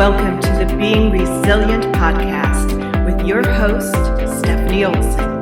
Welcome to the Being Resilient podcast with your host, Stephanie Olson.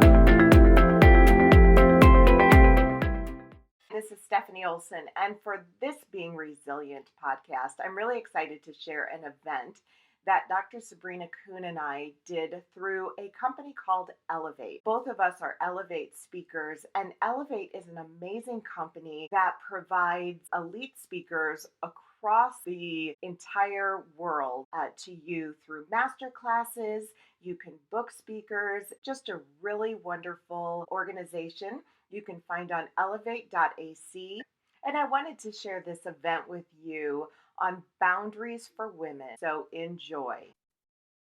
This is Stephanie Olson, and for this Being Resilient podcast, I'm really excited to share an event that Dr. Sabrina Kuhn and I did through a company called Elevate. Both of us are Elevate speakers, and Elevate is an amazing company that provides elite speakers across the entire world to you through master classes. You can book speakers, just a really wonderful organization you can find on Elevate.ac. And I wanted to share this event with you on boundaries for women. So enjoy.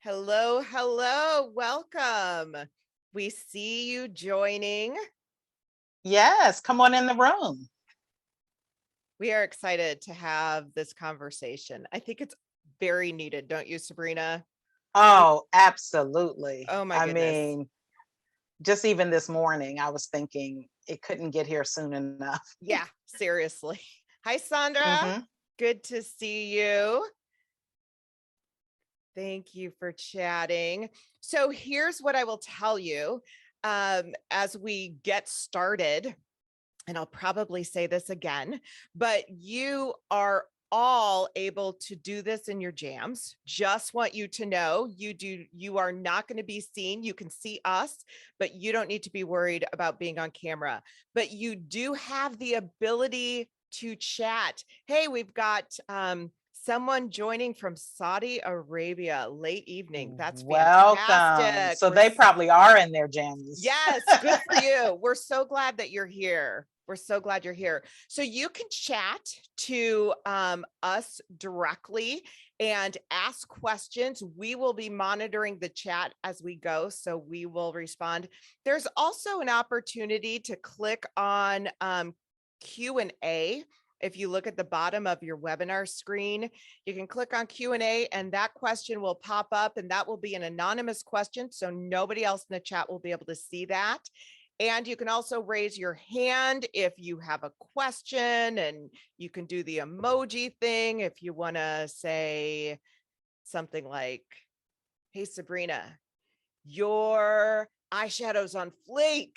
Hello, welcome. We see you joining. Yes, come on in the room. We are excited to have this conversation. I think it's very needed, don't you, Sabrina? Oh, absolutely. Oh my goodness. I mean, just even this morning, I was thinking it couldn't get here soon enough. Yeah, seriously. Hi, Sandra. Good to see you. Thank you for chatting. So here's what I will tell you as we get started, and I'll probably say this again, but you are all able to do this in your jams. Just want you to know you are not going to be seen. You can see us, but you don't need to be worried about being on camera. But you do have the ability to chat. Hey, we've got someone joining from Saudi Arabia late evening. That's fantastic. Welcome. So they probably are in their jams. Yes, good for you. We're so glad that you're here. We're so glad you're here. So you can chat to us directly and ask questions. We will be monitoring the chat as we go, so we will respond. There's also an opportunity to click on Q&A. If you look at the bottom of your webinar screen, you can click on Q&A and that question will pop up, and that will be an anonymous question, so nobody else in the chat will be able to see that. And you can also raise your hand if you have a question, and you can do the emoji thing if you want to say something like, hey, Sabrina, your eyeshadow's on fleek.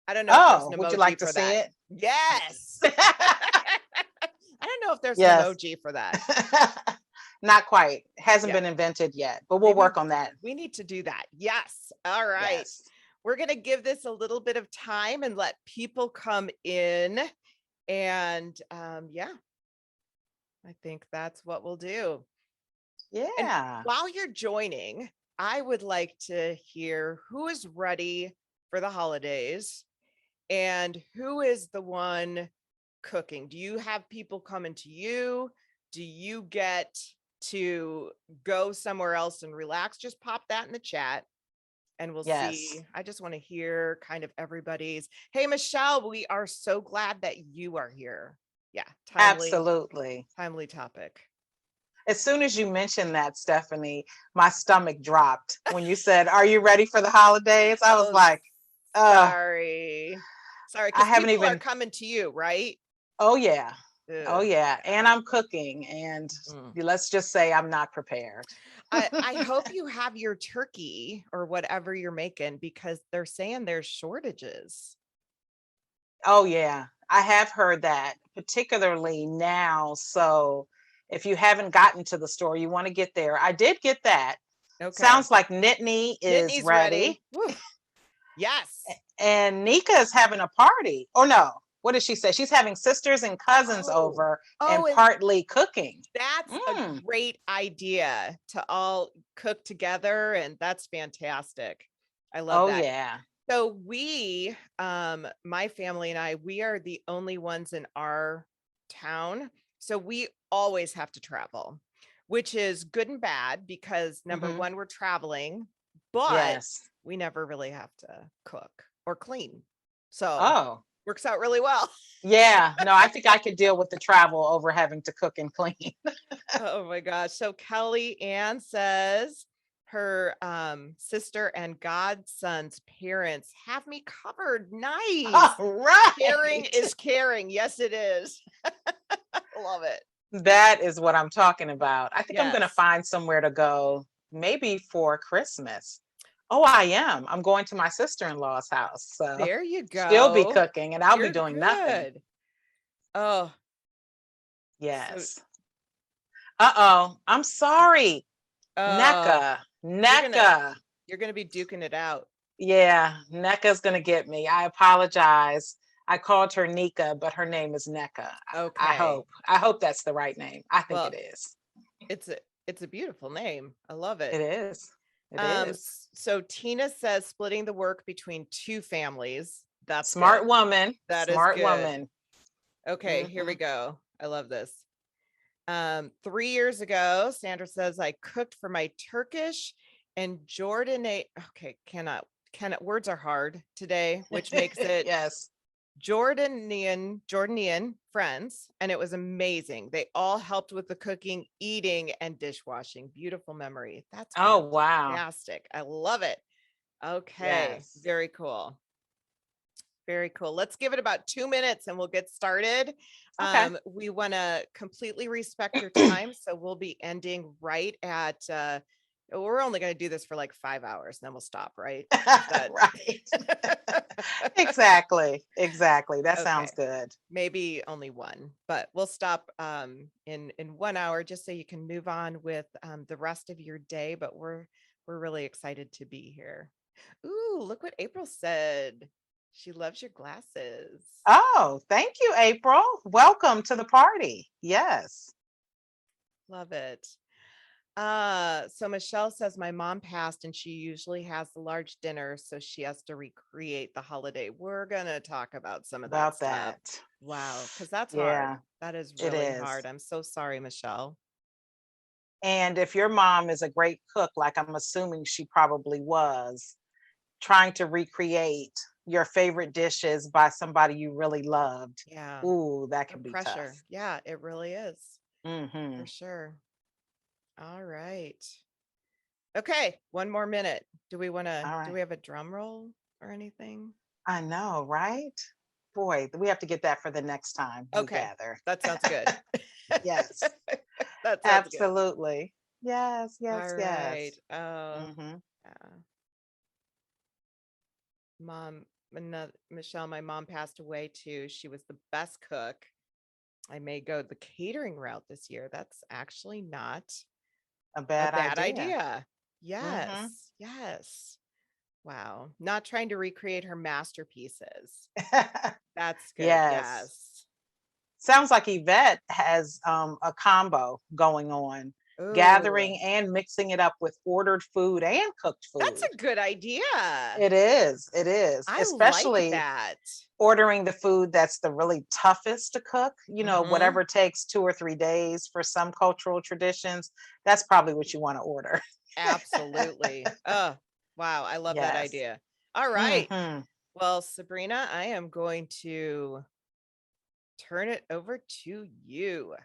I don't know if there's an emoji would you like to for see that. it? Yes. I don't know if there's an emoji for that. Not quite. Hasn't been invented yet, but we'll work on that. We need to do that. Yes. All right. Yes. We're going to give this a little bit of time and let people come in. And I think that's what we'll do. Yeah. And while you're joining, I would like to hear who is ready for the holidays and who is the one cooking. Do you have people coming to you? Do you get to go somewhere else and relax? Just pop that in the chat. And we'll see. I just want to hear kind of everybody's. Hey, Michelle, we are so glad that you are here. Yeah, absolutely. Timely topic. As soon as you mentioned that, Stephanie, my stomach dropped when you said, "Are you ready for the holidays?" I was like, sorry. I haven't people even are coming to you, right? Oh yeah. Ugh. Oh yeah. And I'm cooking, and let's just say I'm not prepared. I hope you have your turkey or whatever you're making, because they're saying there's shortages. Oh yeah. I have heard that, particularly now. So if you haven't gotten to the store, you want to get there. I did get that. Okay. Sounds like Nittany is ready. Yes. And Nika is having a party. Oh no. What did she say? She's having sisters and cousins over and partly cooking. That's a great idea to all cook together. And that's fantastic. I love that. Oh yeah. So we, my family and I, we are the only ones in our town. So we always have to travel, which is good and bad, because number one, we're traveling, but we never really have to cook or clean. So works out really well. Yeah, no, I think I could deal with the travel over having to cook and clean. Oh my gosh. So Kelly Ann says her sister and godson's parents have me covered. Nice. All right. Caring is caring. Yes, it is. Love it. That is what I'm talking about. I think I'm going to Yes. find somewhere to go, maybe for Christmas. Oh, I am. I'm going to my sister-in-law's house. So There you she'll be go. cooking and I'll be You're doing nothing. good. Oh, so Yes. Uh-oh. I'm sorry. uh NECA. you're gonna NECA. you're gonna be duking it out. Yeah, NECA's going to get me. I apologize. I called her Nika, but her name is NECA. I Okay. hope. I hope that's the right name. I think it Well, is. it's a beautiful name. I love It it. is. It is. So Tina says splitting the work between two families. That's Smart good. woman. That is Smart good. woman. Okay, here we Hmm. go. I love this. 3 years ago, Sandra says I cooked for my Turkish and Jordan. Okay, cannot words are hard today, which makes it Yes. Jordanian friends, and it was amazing. They all helped with the cooking, eating, and dishwashing. Beautiful memory. That's Oh, wow. fantastic. I love it. Okay, Yes. very cool. Very cool. Let's give it about 2 minutes and we'll get started. Okay. We want to completely respect your time, so we'll be ending right at we're only going to do this for like 5 hours and then we'll stop, right? Is that Right. Exactly. Exactly. That sounds okay? good. Maybe only one, but we'll stop in 1 hour just so you can move on with the rest of your day. But we're really excited to be here. Ooh, look what April said. She loves your glasses. Oh, thank you, April. Welcome to the party. Yes. Love it. So Michelle says my mom passed and she usually has the large dinner, so she has to recreate the holiday. We're gonna talk about some of that About stuff. that. Wow, because that's hard. Yeah, That is it really is. hard. I'm so sorry, Michelle. And if your mom is a great cook, like I'm assuming she probably was, trying to recreate your favorite dishes by somebody you really loved, Yeah, ooh, that the can be tough. pressure. Yeah, it really is Hmm. for sure. All right. Okay, one more minute. All Do right. we have a drum roll or anything? I know, right? Boy, we have to get that for the next time we Okay, gather. that sounds good. Yes, That sounds good. absolutely. Yes, All yes, right. yes. Oh, Hmm. yeah. Mom, Michelle, my mom passed away too. She was the best cook. I may go the catering route this year. That's actually not A a bad bad idea. idea. Hmm. Yes. Yes. Wow. Not trying to recreate her masterpieces. That's good. Yes. Yes. Sounds like Yvette has a combo going on, Oh, gathering and mixing it up with ordered food and cooked that's food. a good idea. It is. It is. I like Especially that. ordering the food that's the really toughest to cook, Hmm. whatever takes 2 or 3 days for some cultural traditions. That's probably what you want to order. Absolutely. Oh, wow. I love that Yes. idea. All right. Hmm. Well, Sabrina, I am going to turn it over to you.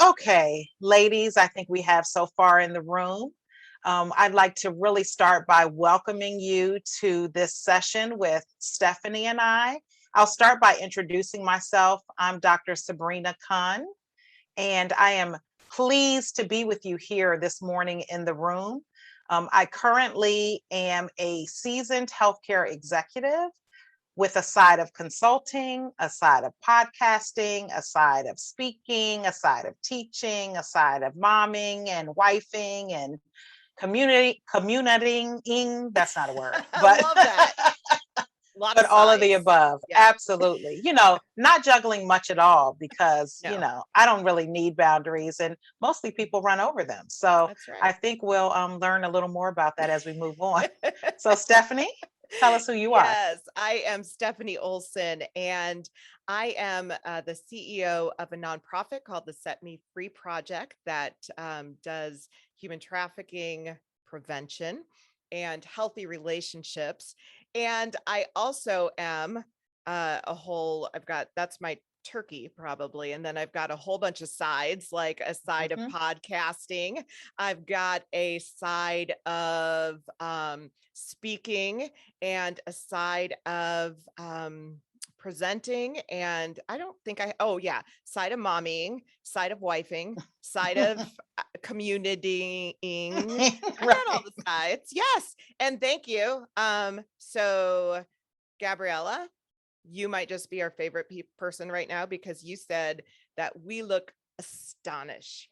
Okay, ladies, I think we have so far in the room. I'd like to really start by welcoming you to this session with Stephanie and I. I'll start by introducing myself. I'm Dr. Sabrina Kuhn, and I am pleased to be with you here this morning in the room. I currently am a seasoned healthcare executive with a side of consulting, a side of podcasting, a side of speaking, a side of teaching, a side of momming and wifing and communitying. That's not a word, I but love that. A lot of but all of the sides. above. Yeah. Absolutely. Not juggling much at all because, No, I don't really need boundaries and mostly people run over them. So that's I right. think we'll learn a little more about that as we move on. So Stephanie, tell us who you are. Yes, I am Stephanie Olson, and I am the CEO of a nonprofit called the Set Me Free Project that does human trafficking prevention and healthy relationships. And I also am I've got, that's my turkey probably. And then I've got a whole bunch of sides, like a side of Mhm. podcasting. I've got a side of speaking and a side of presenting, and I don't think oh yeah, side of mommying, side of wifing, side of communitying. I've got all Right. the sides. Yes. And thank you. So Gabriella, you might just be our favorite person right now because you said that we look astonished.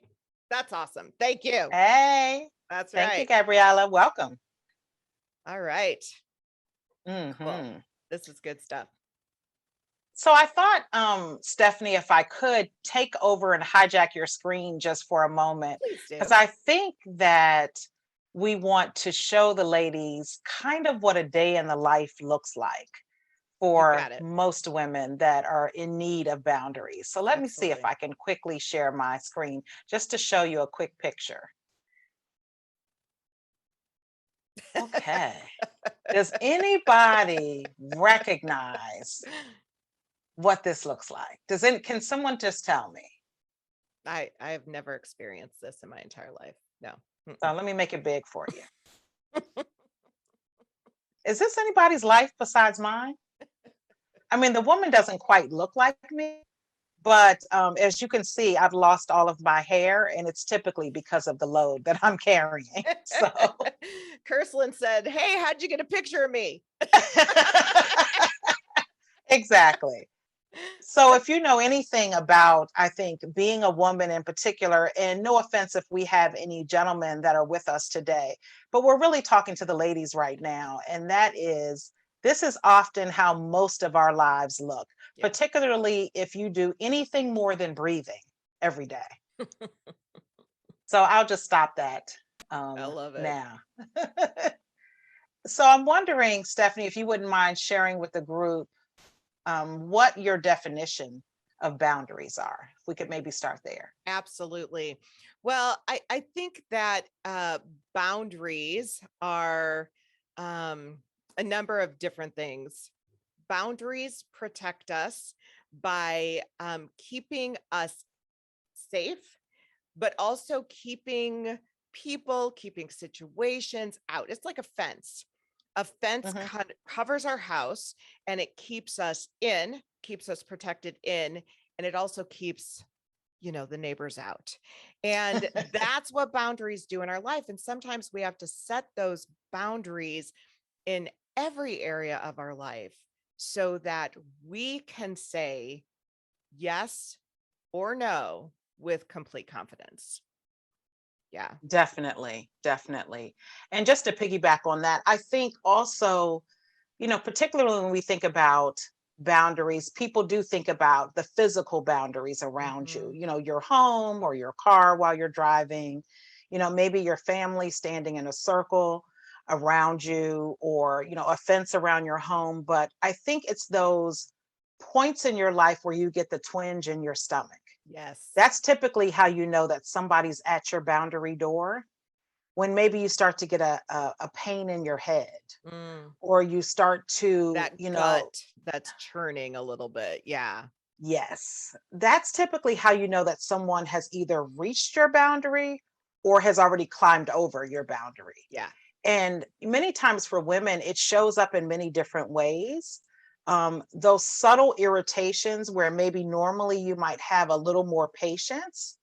That's awesome. Thank you. Hey, That's thank you, right. Gabriella. Welcome. All right. Cool. Hmm. This is good stuff. So I thought, Stephanie, if I could take over and hijack your screen just for a moment, Please do. because I think that we want to show the ladies kind of what a day in the life looks like You for got it. most women that are in need of boundaries. So let me see if Absolutely. I can quickly share my screen just to show you a quick picture. Okay. Does anybody recognize what this looks like? Can someone just tell me? I have never experienced this in my entire life. No. So let me make it big for you. Is this anybody's life besides mine? I mean, the woman doesn't quite look like me, but as you can see, I've lost all of my hair, and it's typically because of the load that I'm carrying. So Kerslin said, "Hey, how'd you get a picture of me?" exactly. So if you know anything about, I think, being a woman in particular, and no offense if we have any gentlemen that are with us today, but we're really talking to the ladies right now. And that is, this is often how most of our lives look, Yeah. particularly if you do anything more than breathing every day. So I'll just stop that I love it. now. So I'm wondering, Stephanie, if you wouldn't mind sharing with the group what your definition of boundaries are. If we could maybe start there. Absolutely. Well, I think that boundaries are a number of different things. Boundaries protect us by keeping us safe, but also keeping people, keeping situations out. It's like a fence. A fence Mhm. covers our house, and it keeps us in, keeps us protected in, and it also keeps the neighbors out. And that's what boundaries do in our life. And sometimes we have to set those boundaries in every area of our life so that we can say yes or no with complete confidence. Yeah. Definitely, definitely. And just to piggyback on that, I think also, particularly when we think about boundaries, people do think about the physical boundaries around you, Mhm. your home or your car while you're driving, maybe your family standing in a circle around you, or, a fence around your home. But I think it's those points in your life where you get the twinge in your stomach. Yes. That's typically how you know that somebody's at your boundary door, when maybe you start to get a pain in your head, Mm. or you start to, That gut that's churning a little bit. Yeah. yes, that's typically how you know that someone has either reached your boundary or has already climbed over your boundary. Yeah. And many times for women, it shows up in many different ways. Those subtle irritations where maybe normally you might have a little more patience.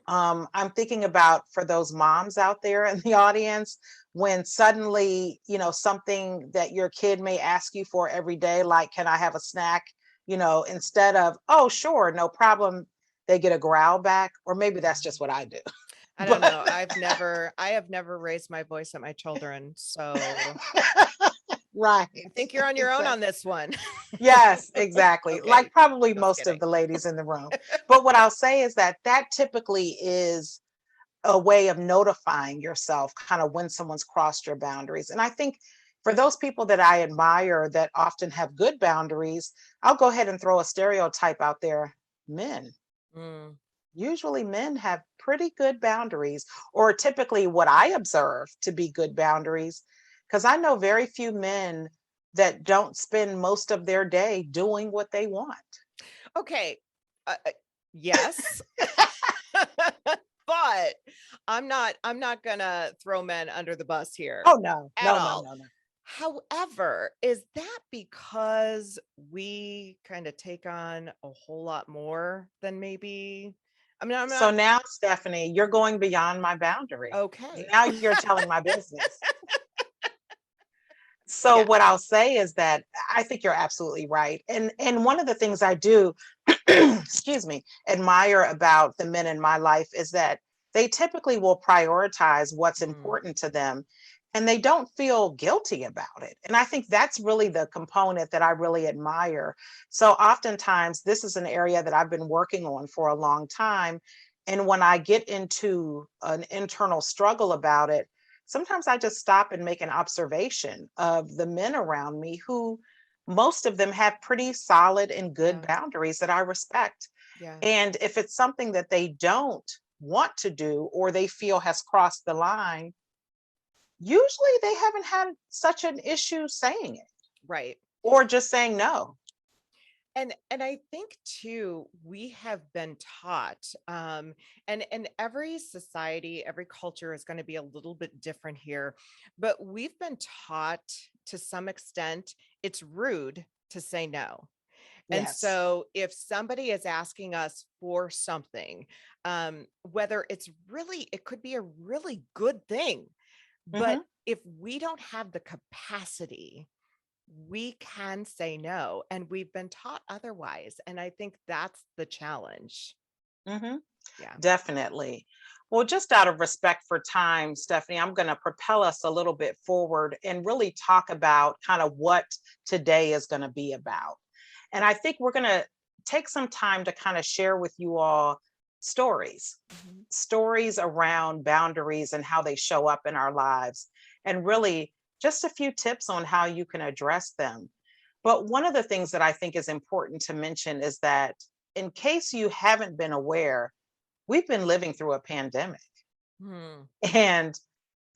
I'm thinking about, for those moms out there in the audience, when suddenly, something that your kid may ask you for every day, like, can I have a snack? Instead of, oh, sure, no problem, they get a growl back. Or maybe that's just what I do. I don't But know. I have never raised my voice at my children. So right. I think you're on your own on Exactly. this one. Yes, exactly. Okay. Like probably Just most of kidding. the ladies in the room. But what I'll say is that that typically is a way of notifying yourself kind of when someone's crossed your boundaries. And I think for those people that I admire that often have good boundaries, I'll go ahead and throw a stereotype out there. Men. Mm. Usually men have pretty good boundaries, or typically what I observe to be good boundaries, because I know very few men that don't spend most of their day doing what they want. Okay. Yes. But I'm not gonna throw men under the bus here Oh no, at no, no, all. no, no. However, is that because we kind of take on a whole lot more than maybe, I mean, I'm So not, now, Stephanie, you're going beyond my boundary. okay. Now you're telling my business. So Yeah. what I'll say is that I think you're absolutely right. And one of the things I do, excuse me, admire about the men in my life is that they typically will prioritize what's Mm, important to them and they don't feel guilty about it. And I think that's really the component that I really admire. So oftentimes this is an area that I've been working on for a long time. And when I get into an internal struggle about it, sometimes I just stop and make an observation of the men around me who most of them have pretty solid and good yeah. boundaries that I respect. Yeah. And if it's something that they don't want to do or they feel has crossed the line, usually they haven't had such an issue saying it Right. or just saying no. And I think too, we have been taught, and every society, every culture is going to be a little bit different here, but we've been taught to some extent it's rude to say no. And Yes. so if somebody is asking us for something, whether it could be a really good thing, but Hmm. if we don't have the capacity, we can say no. And we've been taught otherwise. And I think that's the challenge. Hmm. Yeah. Definitely. Well, just out of respect for time, Stephanie, I'm going to propel us a little bit forward and really talk about kind of what today is going to be about. And I think we're going to take some time to kind of share with you all stories, Mhm. stories around boundaries and how they show up in our lives, and really just a few tips on how you can address them. But one of the things that I think is important to mention is that in case you haven't been aware, we've been living through a pandemic. Hmm. And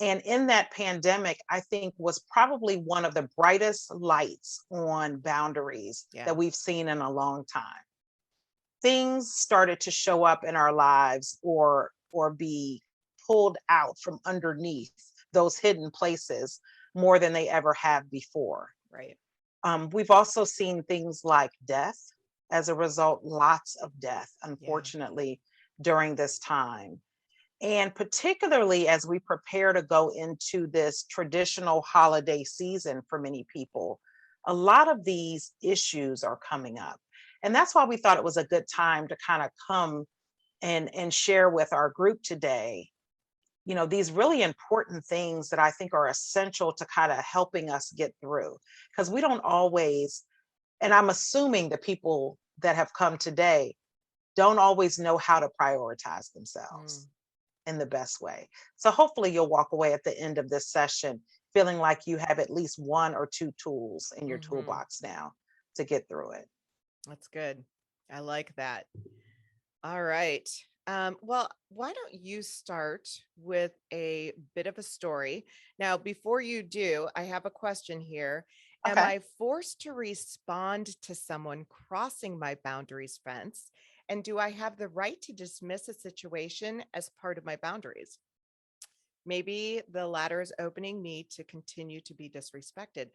and in that pandemic, I think was probably one of the brightest lights on boundaries Yeah. that we've seen in a long time. Things started to show up in our lives or be pulled out from underneath those hidden places more than they ever have before. Right. We've also seen things like death. As a result, lots of death, Yeah. unfortunately, during this time. And particularly as we prepare to go into this traditional holiday season for many people, a lot of these issues are coming up. And that's why we thought it was a good time to kind of come and share with our group today, these really important things that I think are essential to kind of helping us get through. Because we don't always, and I'm assuming the people that have come today don't always know how to prioritize themselves Mm. in the best way. So hopefully you'll walk away at the end of this session feeling like you have at least one or two tools in your Hmm. toolbox now to get through it. That's good. I like that. All right. Well, why don't you start with a bit of a story? Now, before you do, I have a question here. Am Okay. I forced to respond to someone crossing my boundaries fence? And do I have the right to dismiss a situation as part of my boundaries? Maybe the latter is opening me to continue to be disrespected.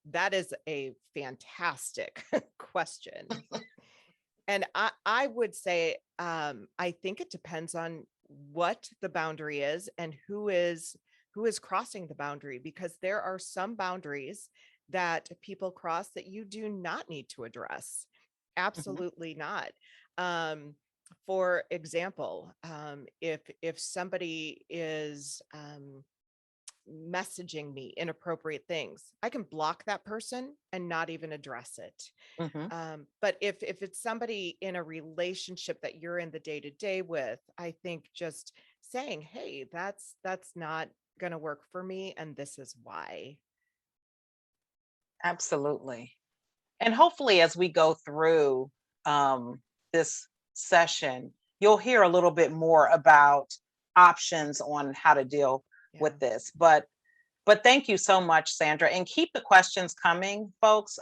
That is a fantastic question. And I would say, I think it depends on what the boundary is and who is crossing the boundary, because there are some boundaries that people cross that you do not need to address. Mhm. Absolutely not. Um, for example, if somebody is messaging me inappropriate things, I can block that person and not even address it. Mhm. But if it's somebody in a relationship that you're in the day to day with, I think just saying, "Hey, that's not going to work for me, and this is why." Absolutely. And hopefully, as we go through this session, you'll hear a little bit more about options on how to deal Yeah. with this. But thank you so much, Sandra, and keep the questions coming, folks.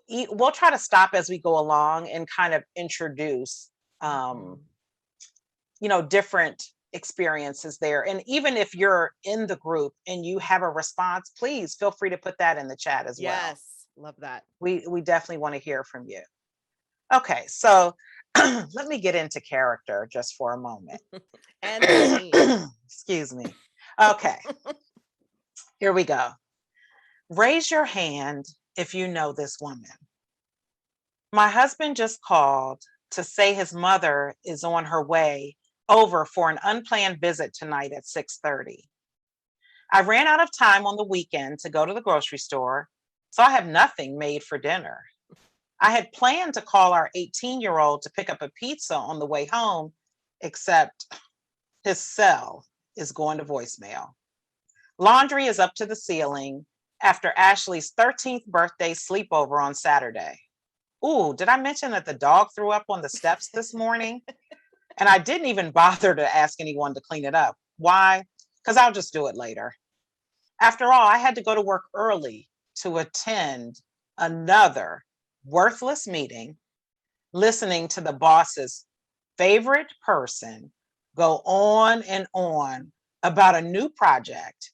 We'll try to stop as we go along and kind of introduce, um, Mhm. different experiences there. And even if you're in the group and you have a response, please feel free to put that in the chat as well. Yes, love that. We definitely want to hear from you. Okay, so let me get into character just for a moment. And the scene. Excuse me. Okay, here we go. Raise your hand if you know this woman. My husband just called to say his mother is on her way over for an unplanned visit tonight at 6:30. I ran out of time on the weekend to go to the grocery store, so I have nothing made for dinner. I had planned to call our 18-year-old to pick up a pizza on the way home, except his cell is going to voicemail. Laundry is up to the ceiling after Ashley's 13th birthday sleepover on Saturday. Ooh, did I mention that the dog threw up on the steps this morning? And I didn't even bother to ask anyone to clean it up. Why? Because I'll just do it later. After all, I had to go to work early to attend another worthless meeting, listening to the boss's favorite person go on and on about a new project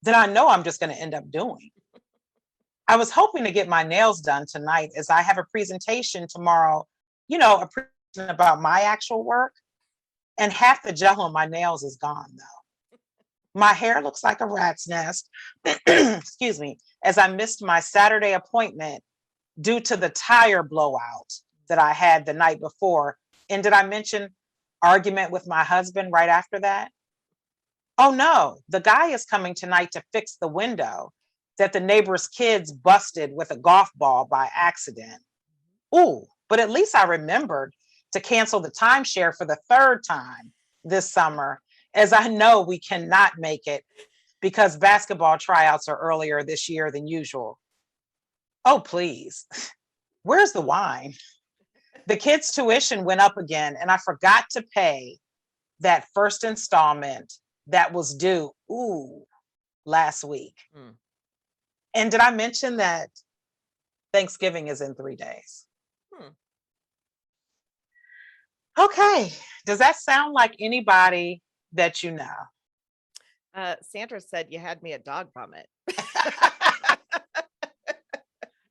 that I know I'm just going to end up doing. I was hoping to get my nails done tonight as I have a presentation tomorrow, a presentation about my actual work, and half the gel on my nails is gone though. My hair looks like a rat's nest, excuse me, as I missed my Saturday appointment due to the tire blowout that I had the night before. And did I mention argument with my husband right after that? Oh no, the guy is coming tonight to fix the window that the neighbor's kids busted with a golf ball by accident. Ooh, but at least I remembered to cancel the timeshare for the third time this summer, as I know we cannot make it because basketball tryouts are earlier this year than usual. Oh, please. Where's the wine? The kids' tuition went up again, and I forgot to pay that first installment that was due, last week. And did I mention that Thanksgiving is in 3 days? Okay. Does that sound like anybody that you know? Sandra said you had me at dog vomit.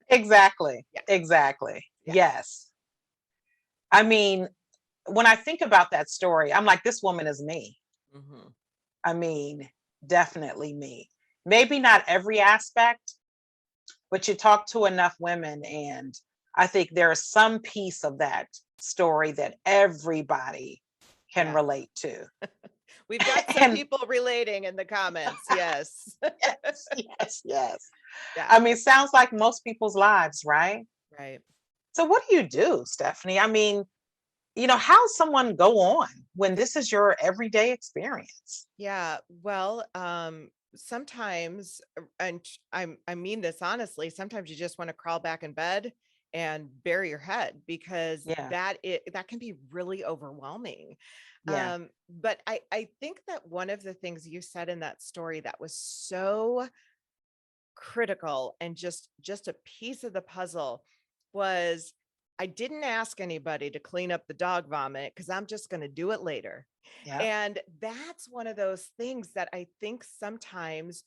Exactly. Yeah. Exactly. Yeah. Yes. I mean, when I think about that story, I'm like, this woman is me. I mean, definitely me. Maybe not every aspect, but you talk to enough women, and I think there is some piece of that story that everybody can relate to. We've got some people relating in the comments. Yes. Yes. Yeah. Yeah. I mean, sounds like most people's lives, right? Right. So what do you do, Stephanie? I mean, how's someone go on when this is your everyday experience? Yeah. Well, sometimes, and I mean this honestly, sometimes you just want to crawl back in bed and bury your head because that can be really overwhelming. Yeah. But I think that one of the things you said in that story that was so critical and just a piece of the puzzle was I didn't ask anybody to clean up the dog vomit because I'm just going to do it later. Yeah. And that's one of those things that I think sometimes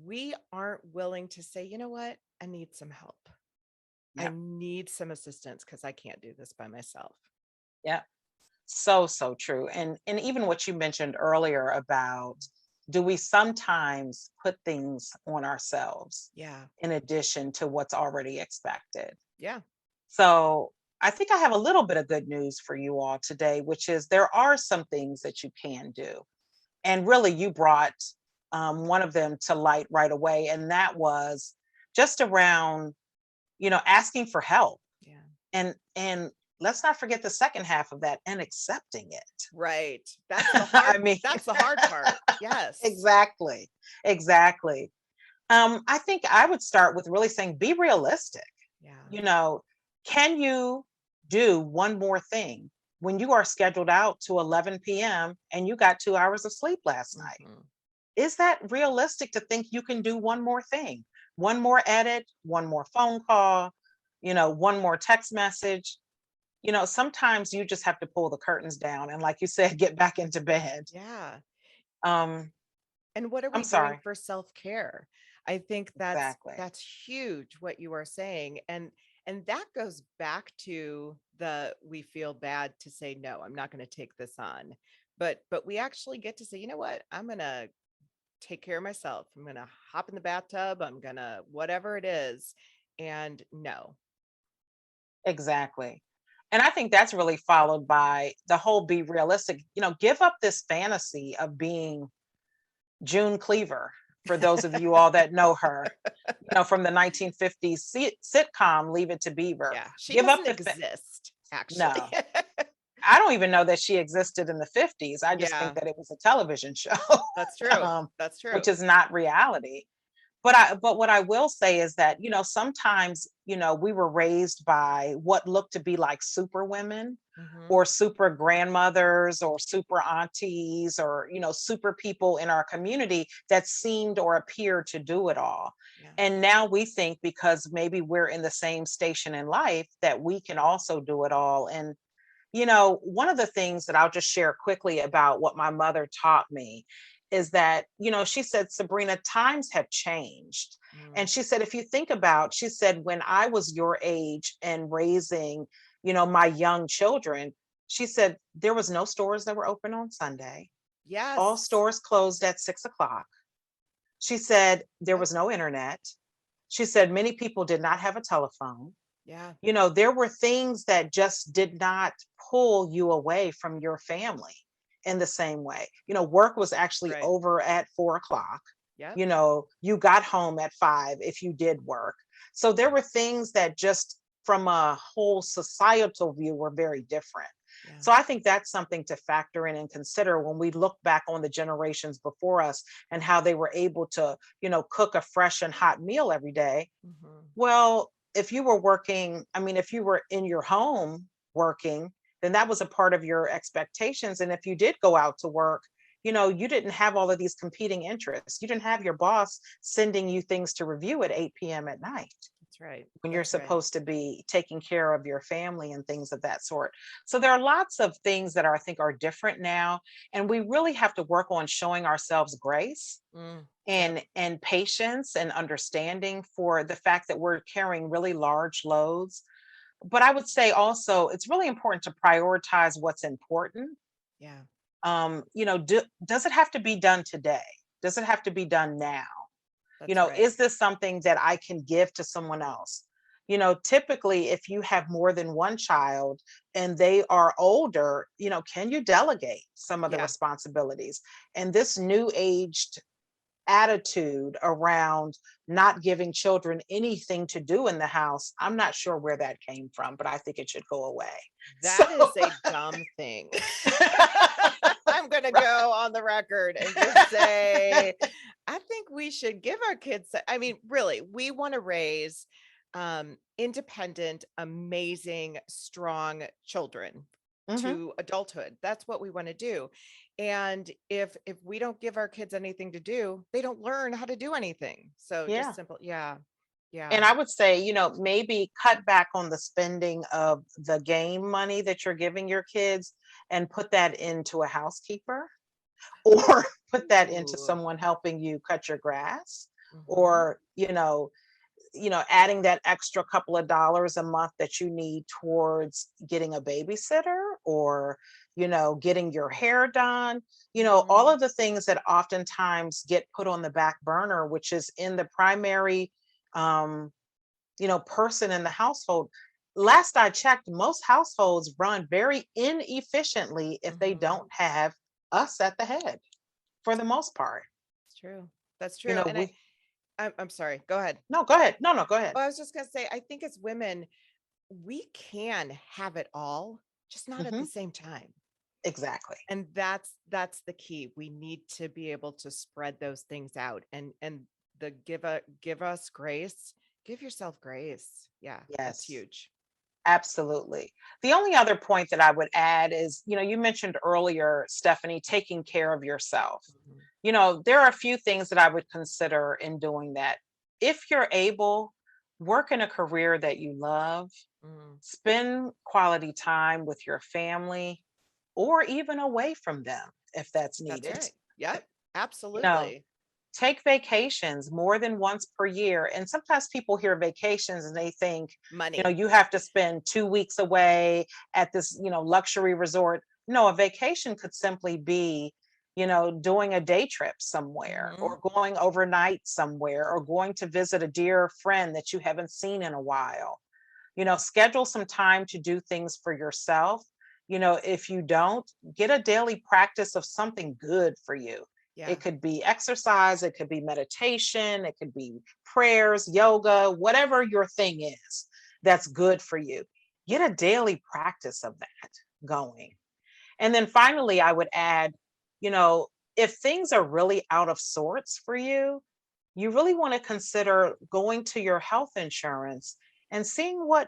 we aren't willing to say, you know what? I need some help. Yeah. I need some assistance because I can't do this by myself. Yeah. So true. And even what you mentioned earlier about, do we sometimes put things on ourselves? Yeah. In addition to what's already expected. Yeah. So I think I have a little bit of good news for you all today, which is there are some things that you can do. And really, you brought one of them to light right away. And that was just around, asking for help. Yeah. And let's not forget the second half of that, and accepting it. Right. That's the hard, I mean, that's the hard part. Yes. Exactly. I think I would start with really saying, be realistic. Yeah. Can you do one more thing when you are scheduled out to 11 p.m. and you got 2 hours of sleep last night? Is that realistic to think you can do one more thing, one more edit, one more phone call, one more text message? sometimes you just have to pull the curtains down and, like you said, get back into bed. Yeah. Um, And what are I'm we doing sorry. for self-care? I think Exactly. that's huge what you are saying. And that goes back to the we feel bad to say no, I'm not going to take this on. But we actually get to say, you know what? I'm going to take care of myself. I'm going to hop in the bathtub, I'm going to whatever it is. And no. Exactly. And I think that's really followed by the whole be realistic, give up this fantasy of being June Cleaver, for those of you all that know her, from the 1950s sitcom Leave It to Beaver. Yeah, she Give up doesn't the exist actually. no. I don't even know that she existed in the 50s. I just think Yeah, that it was a television show, that's true. um, That's which true. is not reality. But what I will say is that, sometimes, we were raised by what looked to be like super women Hmm. or super grandmothers or super aunties or, super people in our community that seemed or appeared to do it all. Yeah. And now we think because maybe we're in the same station in life that we can also do it all. And one of the things that I'll just share quickly about what my mother taught me is that, she said, Sabrina, times have changed. Mm. And she said, if you think about, she said, when I was your age and raising, my young children, she said, there was no stores that were open on Sunday. All Yes. stores closed at 6 o'clock. She said, there Yep. was no internet. She said, many people did not have a telephone. Yeah. There were things that just did not pull you away from your family in the same way. Work was actually Right. over at 4 o'clock. Yep. You got home at 5 if you did work. So there were things that just from a whole societal view were very different. Yeah. So I think that's something to factor in and consider when we look back on the generations before us and how they were able to, cook a fresh and hot meal every day. Hmm. Well, if you were working, I mean, if you were in your home working, then that was a part of your expectations. And if you did go out to work, you didn't have all of these competing interests. You didn't have your boss sending you things to review at 8 p.m. at night That's right. when you're That's right. supposed to be taking care of your family and things of that sort. So there are lots of things that I think are different now. And we really have to work on showing ourselves grace Mm. Yep. and patience and understanding for the fact that we're carrying really large loads. But I would say also it's really important to prioritize what's important. Yeah. Does it have to be done today? Does it have to be done now? That's right. Is this something that I can give to someone else? Typically, if you have more than one child and they are older, can you delegate some of the Yeah. responsibilities? And this new aged attitude around not giving children anything to do in the house, I'm not sure where that came from, but I think it should go away. So, That is a dumb thing. I'm going to right. go on the record and just say, I think we should give our kids, I mean, really, we want to raise independent, amazing, strong children Hmm. to adulthood. That's what we want to do. And if we don't give our kids anything to do, they don't learn how to do anything. So just Yeah. simple. Yeah. Yeah. And I would say, maybe cut back on the spending of the game money that you're giving your kids and put that into a housekeeper or put that into Ooh. someone helping you cut your grass Hmm. or, adding that extra couple of dollars a month that you need towards getting a babysitter or, getting your hair done, all Hmm. of the things that oftentimes get put on the back burner, which is in the primary, um, person in the household. Last I checked, most households run very inefficiently if they Hmm. don't have us at the head for the most part. It's true. That's true. And We I'm sorry. Go ahead. no, go ahead. No, no, go ahead. Well, I was just gonna say, I think as women, we can have it all, just not at the Hmm. same time. Exactly. And that's the key. We need to be able to spread those things out and the give us grace, give yourself grace. Yeah, that's Yes. huge. Absolutely. The only other point that I would add is, you mentioned earlier, Stephanie, taking care of yourself. Mhm. There are a few things that I would consider in doing that. If you're able, work in a career that you love. Mm, Spend quality time with your family or even away from them if that's that's needed. right. Yep. You know, Absolutely. take vacations more than once per year. And sometimes people hear vacations and they think, Money. you have to spend 2 weeks away at this, luxury resort. No, a vacation could simply be, doing a day trip somewhere Hmm. or going overnight somewhere or going to visit a dear friend that you haven't seen in a while. Schedule some time to do things for yourself. If you don't, get a daily practice of something good for you. Yeah. It could be exercise, it could be meditation, it could be prayers, yoga, whatever your thing is that's good for you. Get a daily practice of that going. And then finally, I would add, you know, if things are really out of sorts for you really want to consider going to your health insurance and seeing what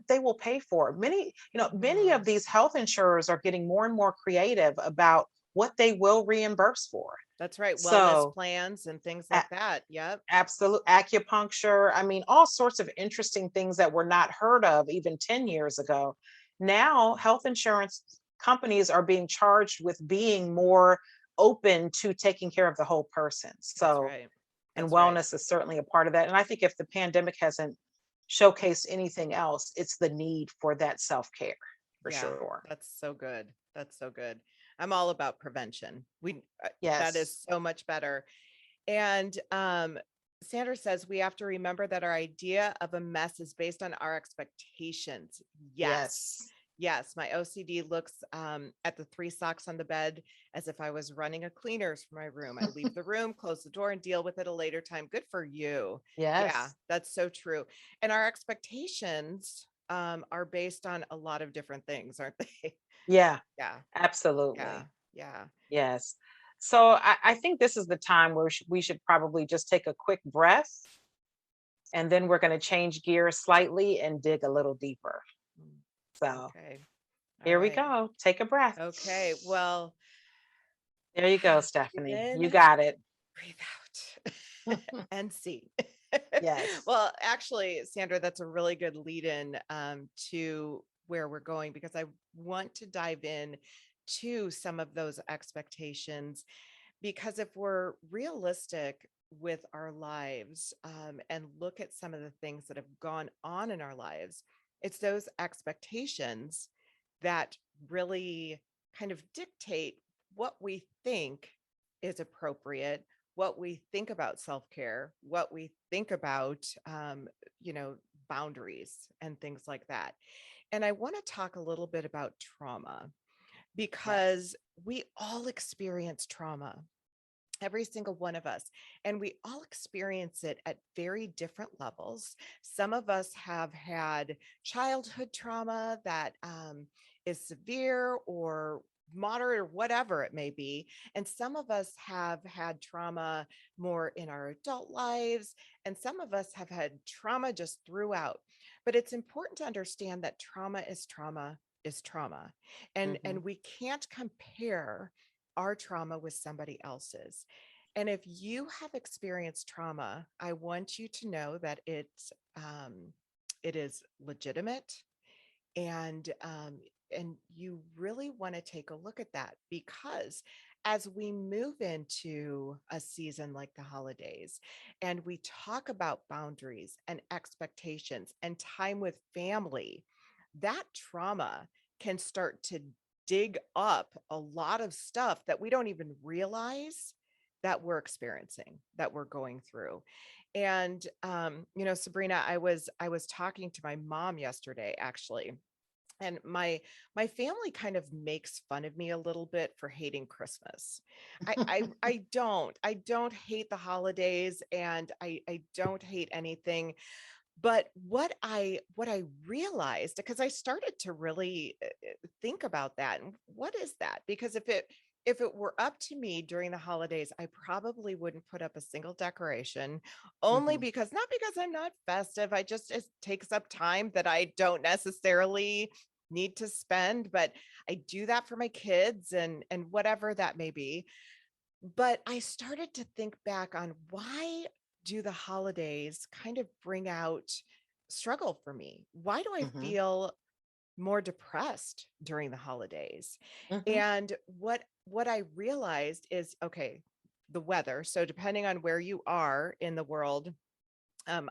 they will pay for. Many of Mm. these health insurers are getting more and more creative about what they will reimburse for. That's right. Wellness So, plans and things like that. Yep. absolute acupuncture, I mean, all sorts of interesting things that were not heard of even 10 years ago. Now, health insurance companies are being charged with being more open to taking care of the whole person. That's So, right. and That's right. wellness is certainly a part of that. And I think if the pandemic hasn't showcased anything else, it's the need for that self-care for Yeah. sure. That's so good. That's so good. I'm all about prevention. That is Yes. so much better. And Sandra says we have to remember that our idea of a mess is based on our expectations. Yes. Yes. Yes. My OCD looks at the three socks on the bed as if I was running a cleaners for my room. I leave the room, close the door, and deal with it a later time. Good for you. Yeah, Yes. that's so true. And our expectations are based on a lot of different things, aren't they? Yeah, Yeah. Yeah. absolutely. Yeah. Yes. So I think this is the time where we should probably just take a quick breath, and then we're going to change gears slightly and dig a little deeper. Mm, So okay. All here we right. go. Take a breath. Okay. Well, There you go, breathe Stephanie. You in, got it. breathe out, and see. Yes. Well, actually, Sandra, that's a really good lead in to where we're going because I want to dive in to some of those expectations. Because if we're realistic with our lives and look at some of the things that have gone on in our lives, it's those expectations that really kind of dictate what we think is appropriate, what we think about self-care, what we think about, you know, boundaries and things like that. And I want to talk a little bit about trauma Yes. because we all experience trauma, every single one of us, and we all experience it at very different levels. Some of us have had childhood trauma that is severe or moderate or whatever it may be, and some of us have had trauma more in our adult lives, and some of us have had trauma just throughout. But it's important to understand that trauma is trauma is trauma, Hmm. and we can't compare our trauma with somebody else's. And if you have experienced trauma, I want you to know that it is legitimate, and you really want to take a look at that because as we move into a season like the holidays and we talk about boundaries and expectations and time with family, that trauma can start to dig up a lot of stuff that we don't even realize that we're experiencing, that we're going through. And you know, Sabrina, I was talking to my mom yesterday actually, and my family kind of makes fun of me a little bit for hating Christmas. I don't hate the holidays, and I don't hate anything. But what I realized, because I started to really think about that, and what is that? Because if it were up to me during the holidays, I probably wouldn't put up a single decoration, only Hmm. because, not because I'm not festive. I just, it takes up time that I don't necessarily need to spend, but I do that for my kids and whatever that may be. But I started to think back on, why do the holidays kind of bring out struggle for me. Why do I Mm-hmm. feel more depressed during the holidays? Mm-hmm. And what I realized is, okay, the weather. So depending on where you are in the world,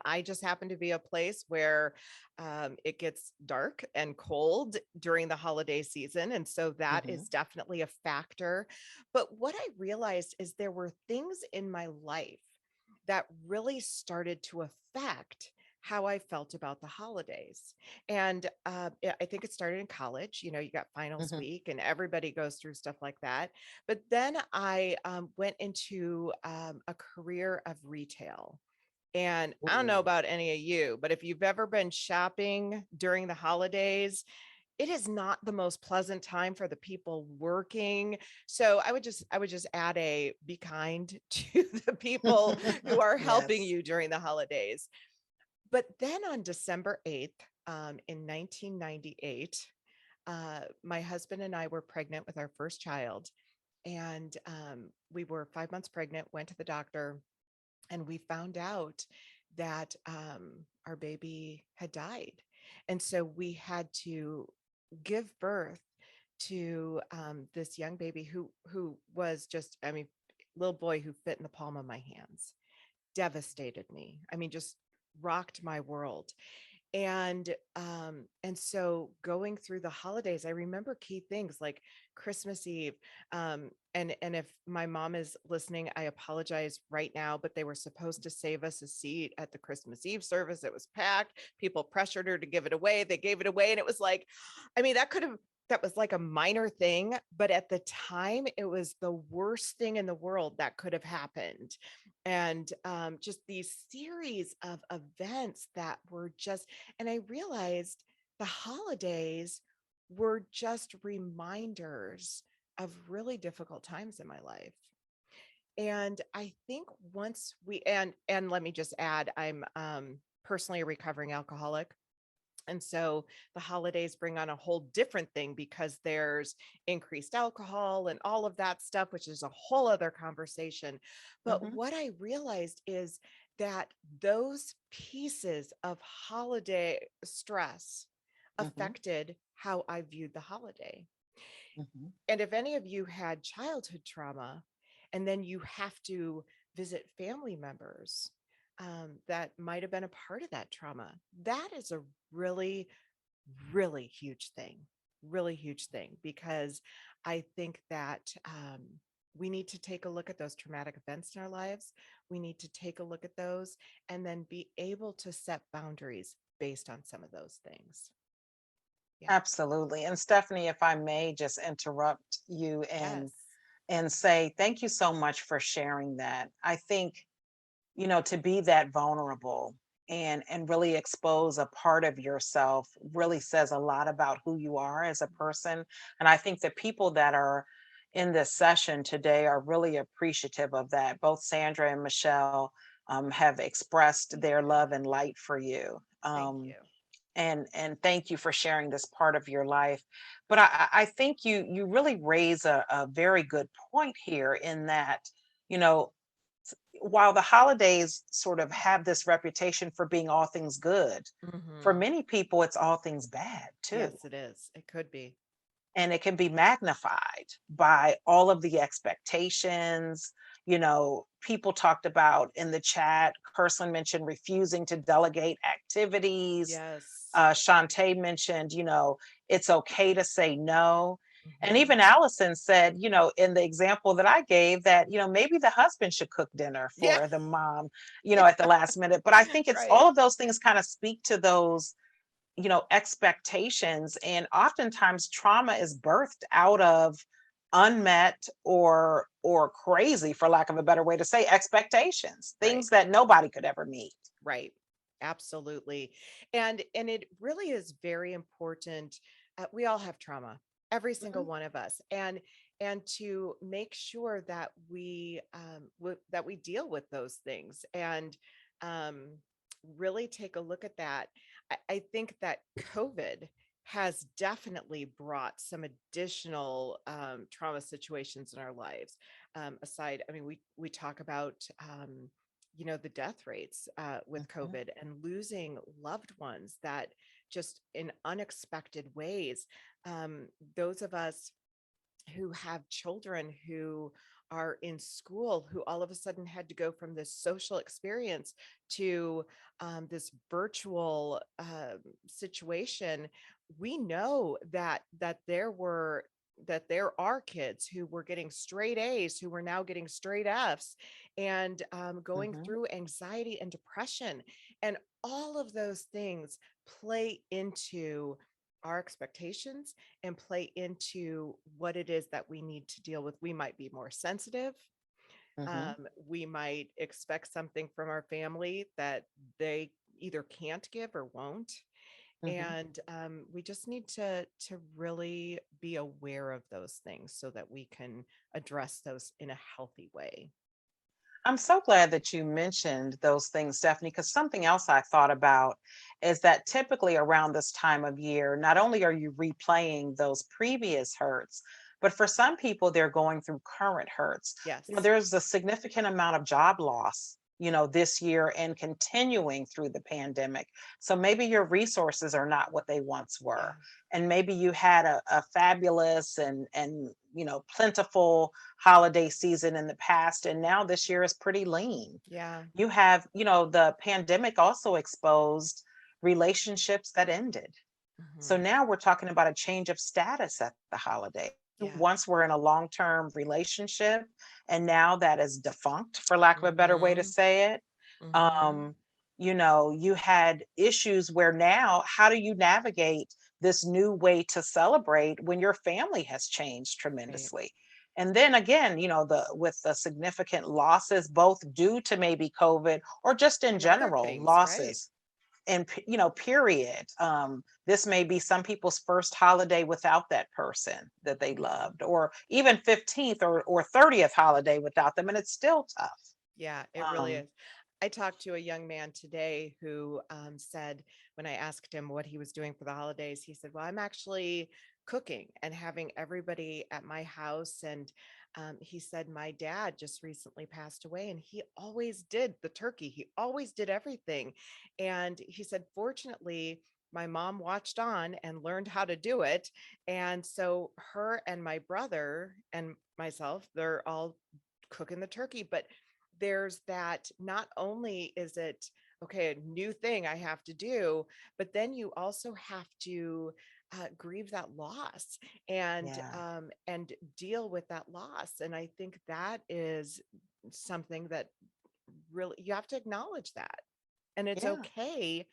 I just happen to be a place where it gets dark and cold during the holiday season. And so that Mm-hmm. is definitely a factor. But what I realized is there were things in my life that really started to affect how I felt about the holidays. And I think it started in college. You know, you got finals Mm-hmm. week and everybody goes through stuff like that. But then I went into a career of retail. And I don't know Ooh. about any of you, but if you've ever been shopping during the holidays, it is not the most pleasant time for the people working. So I would just add a be kind to the people who are helping Yes. you during the holidays. But then on December 8th, in 1998, my husband and I were pregnant with our first child. And we were 5 months pregnant, went to the doctor, and we found out that our baby had died. And so we had to give birth to this young baby who was just, I mean, little boy who fit in the palm of my hands. Devastated me. I mean, just rocked my world. And so going through the holidays, I remember key things like Christmas Eve. And if my mom is listening, I apologize right now, but they were supposed to save us a seat at the Christmas Eve service. It was packed. People pressured her to give it away. They gave it away, and it was like, I mean, that was like a minor thing, but at the time it was the worst thing in the world that could have happened. And just these series of events that were just, and I realized the holidays were just reminders of really difficult times in my life. And I think once we, and let me just add, I'm personally a recovering alcoholic. And so the holidays bring on a whole different thing because there's increased alcohol and all of that stuff, which is a whole other conversation. But Mm-hmm. what I realized is that those pieces of holiday stress Mm-hmm. affected how I viewed the holiday. Mm-hmm. And if any of you had childhood trauma, and then you have to visit family members that might have been a part of that trauma, that is a really, really huge thing, really huge thing, because I think that we need to take a look at those traumatic events in our lives. We need to take a look at those and then be able to set boundaries based on some of those things. Yeah. Absolutely. And Stephanie, if I may just interrupt you Yes. and say thank you so much for sharing that. I think, to be that vulnerable and really expose a part of yourself really says a lot about who you are as a person. And I think the people that are in this session today are really appreciative of that. Both Sandra and Michelle have expressed their love and light for you. Thank you. And thank you for sharing this part of your life. But I think you really raise a very good point here in that, you know while the holidays sort of have this reputation for being all things good, for Hmm. many people it's all things bad too. Yes, it is. It could be. And it can be magnified by all of the expectations. People talked about in the chat, Kirsten mentioned refusing to delegate activities. Yes. Shantae mentioned, it's okay to say no. And Hmm. even Allison said, in the example that I gave, that, maybe the husband should cook dinner Yeah. for the mom, at the last minute. But I think it's Right. all of those things kind of speak to those, expectations. And oftentimes trauma is birthed out of unmet or crazy, for lack of a better way to say, expectations, Right. things that nobody could ever meet. Right. Absolutely. And it really is very important. We all have trauma, every single Mhm. one of us. And to make sure that that we deal with those things and um really take a look at that. I think that COVID has definitely brought some additional trauma situations in our lives. Aside, I mean, we talk about the death rates with Mhm. COVID and losing loved ones that just in unexpected ways. Those of us who have children who are in school who all of a sudden had to go from this social experience to this virtual situation. We know that there are kids who were getting straight A's who were now getting straight F's and going Mhm. through anxiety and depression. And all of those things play into our expectations and play into what it is that we need to deal with. We might be more sensitive. Mhm. We might expect something from our family that they either can't give or won't. Mhm. And we just need to really be aware of those things so that we can address those in a healthy way. I'm so glad that you mentioned those things, Stephanie, because something else I thought about is that typically around this time of year, not only are you replaying those previous hurts, but for some people, they're going through current hurts. Yes. There's a significant amount of job loss, this year and continuing through the pandemic. So maybe your resources are not what they once Yeah. were. And maybe you had a fabulous and plentiful holiday season in the past, and now this year is pretty lean. Yeah. You have, the pandemic also exposed relationships that ended. So Hmm. now we're talking about a change of status at the holiday. Yeah. Once we're in a long-term relationship, and now that is defunct, for lack of a better way to Hmm. say it. Hmm. um you had issues where now how do you navigate this new way to celebrate when your family has changed Right. tremendously? And then again, the with the significant losses both due to maybe COVID or just in And other general things, right? losses, and period. This may be some people's first holiday without that person that they Mhm. loved, or even 15th or 30th holiday without them, and it's still tough. Yeah, it really um is. I talked to a young man today who said, when I asked him what he was doing for the holidays, he said, "Well, I'm actually cooking and having everybody at my house." And he said, "My dad just recently passed away and he always did the turkey, he always did everything." And he said, "Fortunately, my mom watched on and learned how to do it. And so her and my brother and myself, they're all cooking the turkey." But there's that, not only is it okay, a new thing I have to do, but then you also have to grieve that loss yeah, and deal with that loss. And I think that is something that really you have to acknowledge that. And it's yeah. okay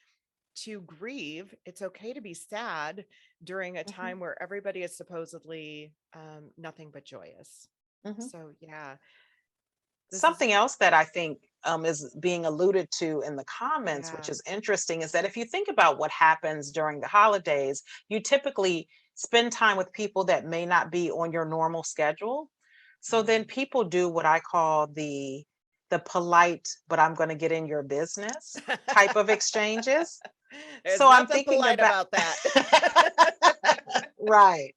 to grieve. It's okay to be sad during a Mhm. time where everybody is supposedly nothing but joyous. Mhm. So yeah, this is Something else that I think is being alluded to in the comments, which yeah. is interesting, is that if you think about what happens during the holidays, you typically spend time with people that may not be on your normal schedule. So then Mm. people do what I call the polite, but I'm going to get in your business type of exchanges. There's So I'm nothing thinking polite about about that. right.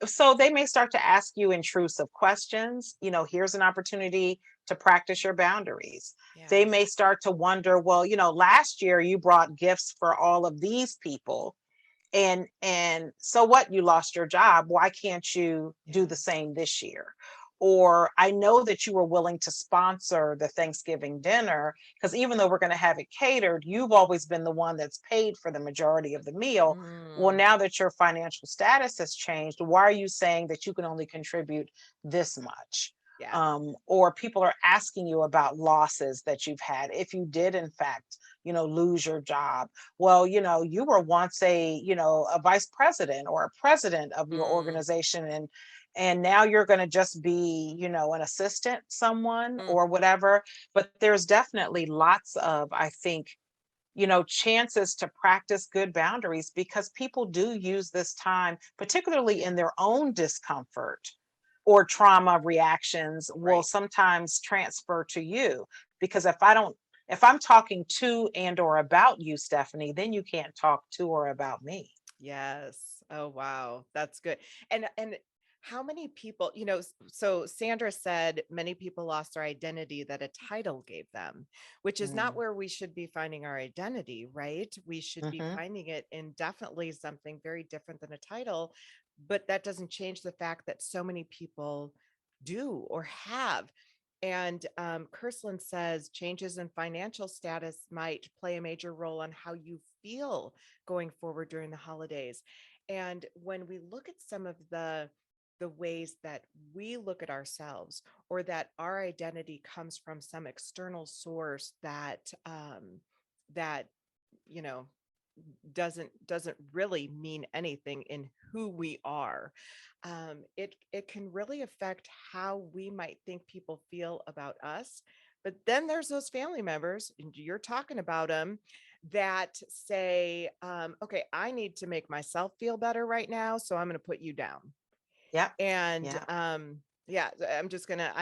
So they may start to ask you intrusive questions. Here's an opportunity to practice your boundaries. They Yeah. may start to wonder, well, last year you brought gifts for all of these people, and so what, you lost your job, why can't you do Yeah. the same this year? Or I know that you were willing to sponsor the Thanksgiving dinner, because even though we're going to have it catered, you've always been the one that's paid for the majority of the meal. Well, Mm. now that your financial status has changed, why are you saying that you can only contribute this much? Yeah. Or people are asking you about losses that you've had if you did in fact lose your job. Well, you were once a vice president or a president of your Mm. organization, and now you're going to just be an assistant someone Mm. or whatever. But there's definitely lots of, I think, chances to practice good boundaries, because people do use this time, particularly in their own discomfort or trauma reactions, will Right. sometimes transfer to you. Because if I'm talking to and or about you, Stephanie, then you can't talk to or about me. Yes. Oh, wow. That's good. And how many people, so Sandra said many people lost their identity that a title gave them, which is not Mm. where we should be finding our identity, right? We should be Mm-hmm. finding it in definitely something very different than a title, but that doesn't change the fact that so many people do or have. And Kirslin says changes in financial status might play a major role on how you feel going forward during the holidays. And when we look at some of the ways that we look at ourselves, or that our identity comes from some external source that you know doesn't really mean anything in who we are, it can really affect how we might think people feel about us. But then there's those family members, and you're talking about them, that say, okay, I need to make myself feel better right now, so I'm going to put you down. Yep. And Yeah. yeah, I'm just gonna,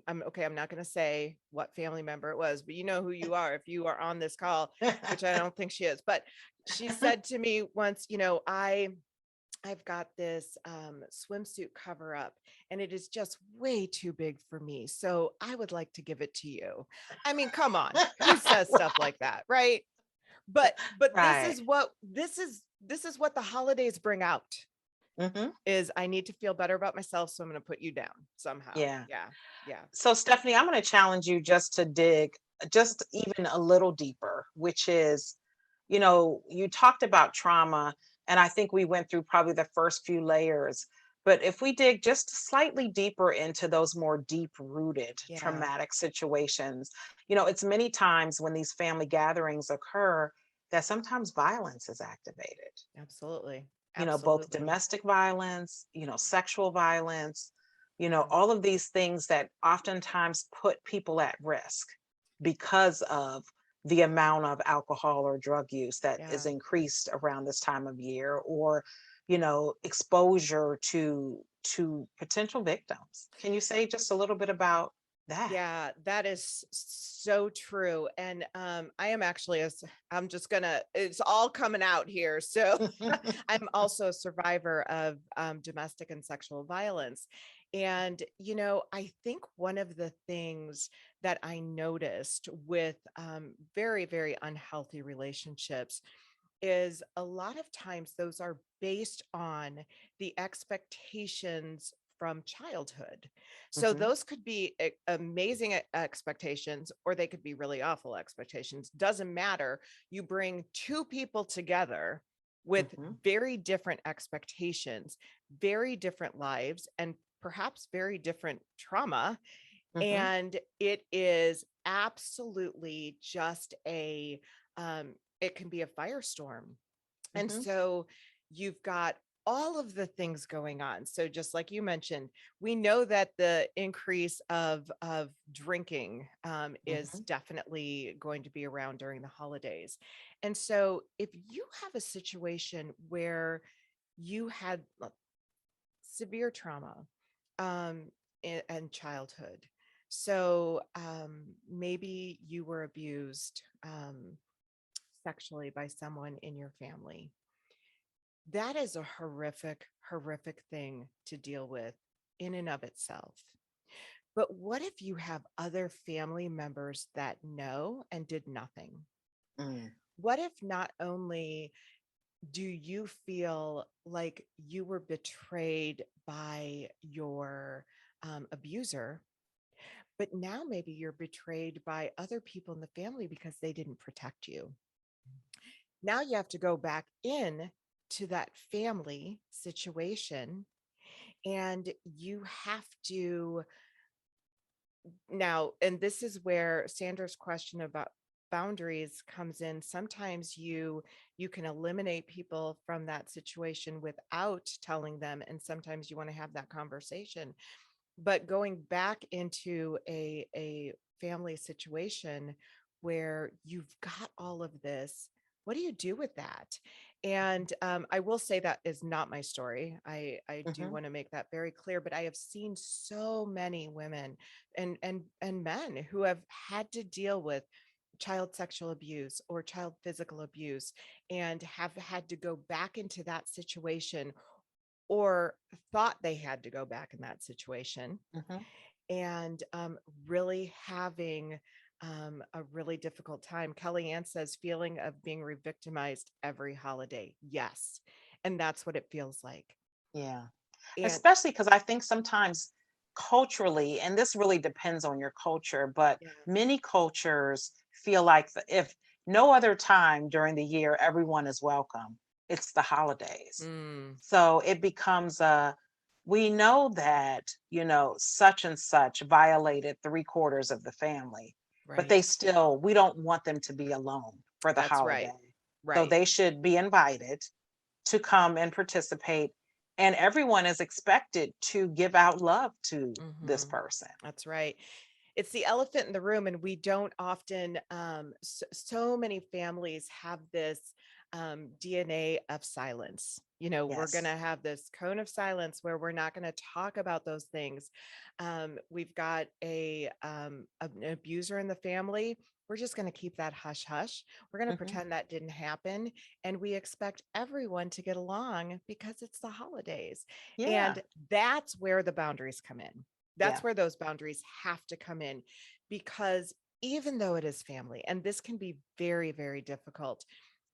I'm okay, I'm not gonna say what family member it was, but you know who you are if you are on this call, which I don't think she is. But she said to me once, I've got this swimsuit cover up and it is just way too big for me, so I would like to give it to you. I mean, come on, who says stuff like that, right? But Right. this is what the holidays bring out, Mm-hmm. is I need to feel better about myself, so I'm going to put you down somehow. Yeah. Yeah. Yeah. So, Stephanie, I'm going to challenge you just to dig just even a little deeper, which is, you talked about trauma, and I think we went through probably the first few layers. But if we dig just slightly deeper into those more deep rooted Yeah. traumatic situations, it's many times when these family gatherings occur that sometimes violence is activated, Absolutely. both Absolutely. domestic violence, sexual violence, Yeah. all of these things that oftentimes put people at risk because of the amount of alcohol or drug use that is Yeah. increased around this time of year, or exposure to potential victims. Can you say just a little bit about that? Yeah, that is so true. And I am actually I'm just gonna, it's all coming out here. So I'm also a survivor of domestic and sexual violence. And, I think one of the things that I noticed with very, very unhealthy relationships is a lot of times those are based on the expectations from childhood. So Hmm. those could be amazing expectations, or they could be really awful expectations. Doesn't matter. You bring two people together with Hmm. very different expectations, very different lives, and perhaps very different trauma. Hmm. And it is absolutely just it can be a firestorm. And Hmm. so you've got all of the things going on. So just like you mentioned, we know that the increase of drinking is Hmm. definitely going to be around during the holidays. And so if you have a situation where you had severe trauma and childhood, so maybe you were abused sexually by someone in your family, that is a horrific, horrific thing to deal with in and of itself. But what if you have other family members that know and did nothing? Mm. What if not only do you feel like you were betrayed by your abuser, but now maybe you're betrayed by other people in the family because they didn't protect you? Now you have to go back in to that family situation, and you have to now, and this is where Sandra's question about boundaries comes in. Sometimes you can eliminate people from that situation without telling them, and sometimes you want to have that conversation. But going back into a family situation where you've got all of this, what do you do with that? And I will say that is not my story. I do Hmm. want to make that very clear. But I have seen so many women and men who have had to deal with child sexual abuse or child physical abuse, and have had to go back into that situation or thought they had to go back in that situation, Mhm. and really having a really difficult time. Kellyanne says, feeling of being re-victimized every holiday. Yes. And that's what it feels like. Yeah. And Especially because I think sometimes culturally, and this really depends on your culture, but yeah. many cultures feel like if no other time during the year everyone is welcome, it's the holidays. Mm, So it becomes we know that, such and such violated 3/4 of the family, but right. they still, we don't want them to be alone for the That's right. holiday. So Right. they should be invited to come and participate. And everyone is expected to give out love to this Hmm. person. That's right. It's the elephant in the room, and we don't often so many families have this DNA of silence. We're going to Yes. have this cone of silence where we're not going to talk about those things. We've got an abuser in the family. We're just going to keep that hush hush. We're going to Hmm. pretend that didn't happen, and we expect everyone to get along because it's the holidays. Yeah. And that's where the boundaries come in. Yeah. That's where those boundaries have to come in, because even though it is family, and this can be very, very difficult,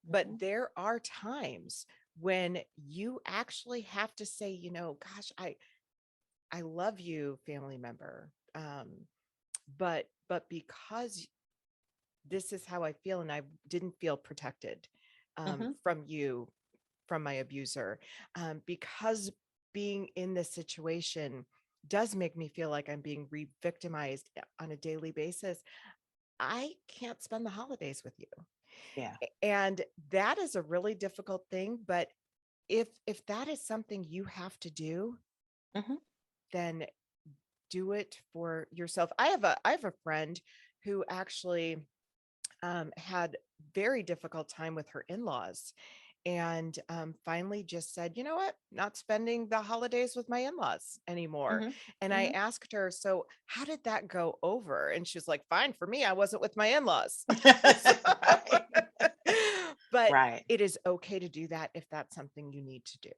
but Hmm. there are times when you actually have to say, gosh, I love you, family member. But because this is how I feel, and I didn't feel protected Hmm. from you, from my abuser, because being in this situation does make me feel like I'm being re-victimized on a daily basis. I can't spend the holidays with you. Yeah. And that is a really difficult thing, but if that is something you have to do, Hmm. then do it for yourself. I have a friend who actually had very difficult time with her in-laws, and finally just said, you know what, not spending the holidays with my in-laws anymore. Hmm. And I Hmm. asked her, so how did that go over? And she was like, fine for me, I wasn't with my in-laws. So, Right. but Right. it is okay to do that if that's something you need to do.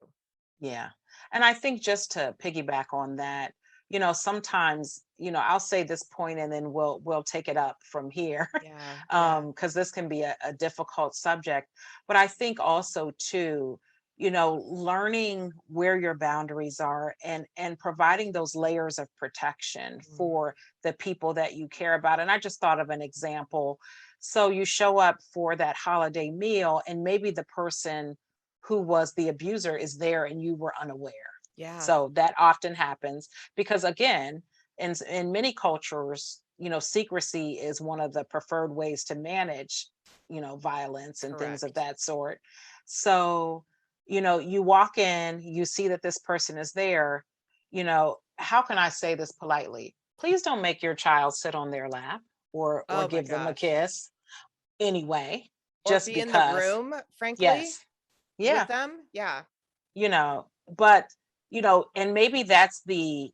Yeah. And I think just to piggyback on that, sometimes, I'll say this point and then we'll take it up from here. Yeah, yeah, Because this can be a difficult subject. But I think also too, learning where your boundaries are and providing those layers of protection mm, for the people that you care about. And I just thought of an example. So you show up for that holiday meal, and maybe the person who was the abuser is there and you were unaware. yeah, So that often happens because, again, in many cultures, secrecy is one of the preferred ways to manage, violence and things of correct. that sort. So, you walk in, you see that this person is there. How can I say this politely? Please don't make your child sit on their lap or Oh my give them a gosh. kiss anyway, Or just be in the because. room, frankly, Yes. Yeah. with them. Yeah. But and maybe that's the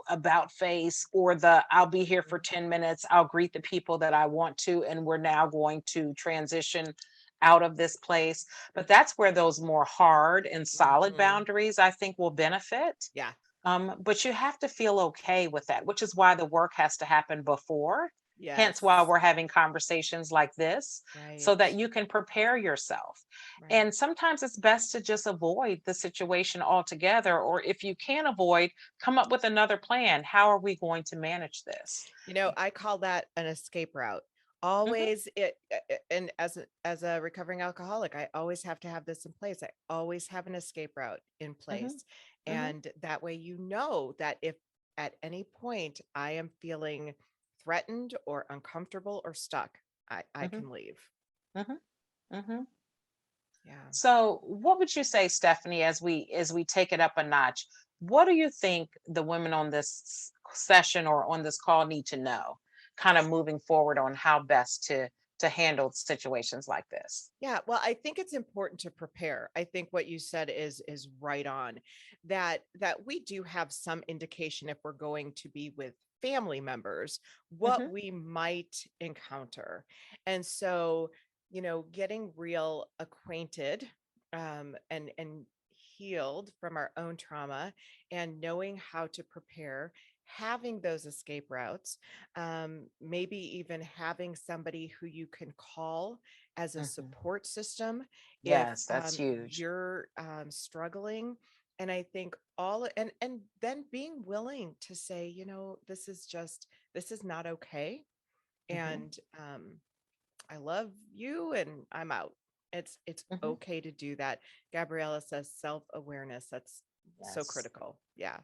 about face, or the I'll be here for Mhm. 10 minutes, I'll greet the people that I want to, and we're now going to transition out of this place. But that's where those more hard and solid Mhm. boundaries, I think, will benefit. Yeah. But you have to feel okay with that, which is why the work has to happen before. Hence why Yes. we're having conversations like this, so Right. that you can prepare yourself. Right. And sometimes it's best to just avoid the situation altogether, or if you can avoid, come up with another plan. How are we going to manage this? I call that an escape route. Hmm. Always and as a recovering alcoholic, I always have to have this in place. I always have an escape route in Hmm. place. Hmm. And that way that if at any point I am feeling threatened or uncomfortable or stuck, I Hmm. can leave. Hmm. Hmm. Yeah. So, what would you say, Stephanie, as we take it up a notch? What do you think the women on this session or on this call need to know, kind of moving forward on how best to handle situations like this? Yeah, well, I think it's important to prepare. I think what you said is right on, that we do have some indication, if we're going to be with family members, what Hmm. we might encounter. And so, getting real acquainted, and healed from our own trauma and knowing how to prepare, having those escape routes, maybe even having somebody who you can call as a Mhm. support system if Yes, that's huge. you're struggling. And I think and then being willing to say, this is not okay. Hmm. And I love you and I'm out. It's Hmm. okay to do that. Gabriella says self-awareness. That's so Yes, critical. Yeah.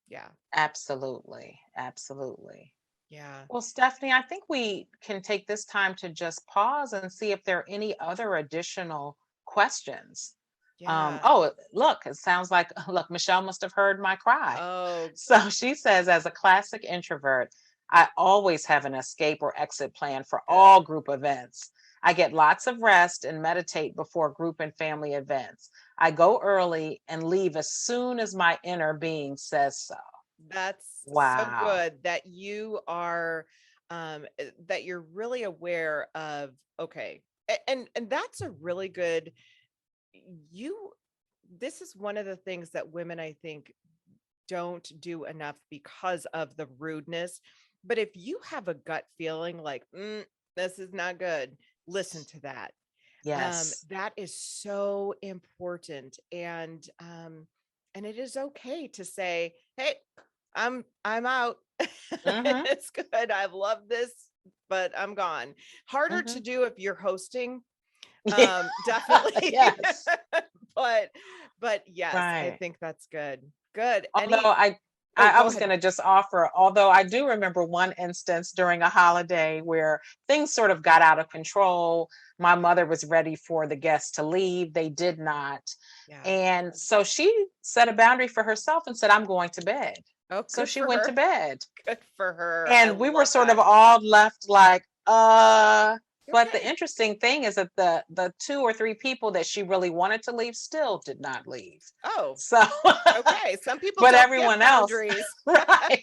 Yeah. absolutely. Absolutely. Yeah. Well, Stephanie, I think we can take this time to just pause and see if there are any other additional questions. Yeah. Oh, look, it sounds like, look, Michelle must have heard my cry. Oh, So she says, as a classic introvert, I always have an escape or exit plan for good. all group events. I get lots of rest and meditate before group and family events. I go early and leave as soon as my inner being says so. That's so Wow. good that you are that you're really aware of, okay. And that's a really good you this is one of the things that women, I think, don't do enough because of the rudeness. But if you have a gut feeling like, this is not good, listen to that. Yes. That is so important. And it is okay to say, hey, I'm out. Hmm. It's good. I've loved this, but I'm gone. Harder to Hmm. do if you're hosting. Yeah. Definitely. Yes. but but yes, I Right. think that's good. Good. Although Any I Oh, I, I go was ahead. going to just offer, although I do remember one instance during a holiday where things sort of got out of control. My mother was ready for the guests to leave. They did not. Yeah. And so she set a boundary for herself and said, I'm going to bed. Oh, So good she for went to her. bed. Good for her. I And we were love sort of that. all left like, but the Okay. interesting thing is that the two or three people that she really wanted to leave still did not leave. Oh, So okay. Some people but don't get everyone else, boundaries. right?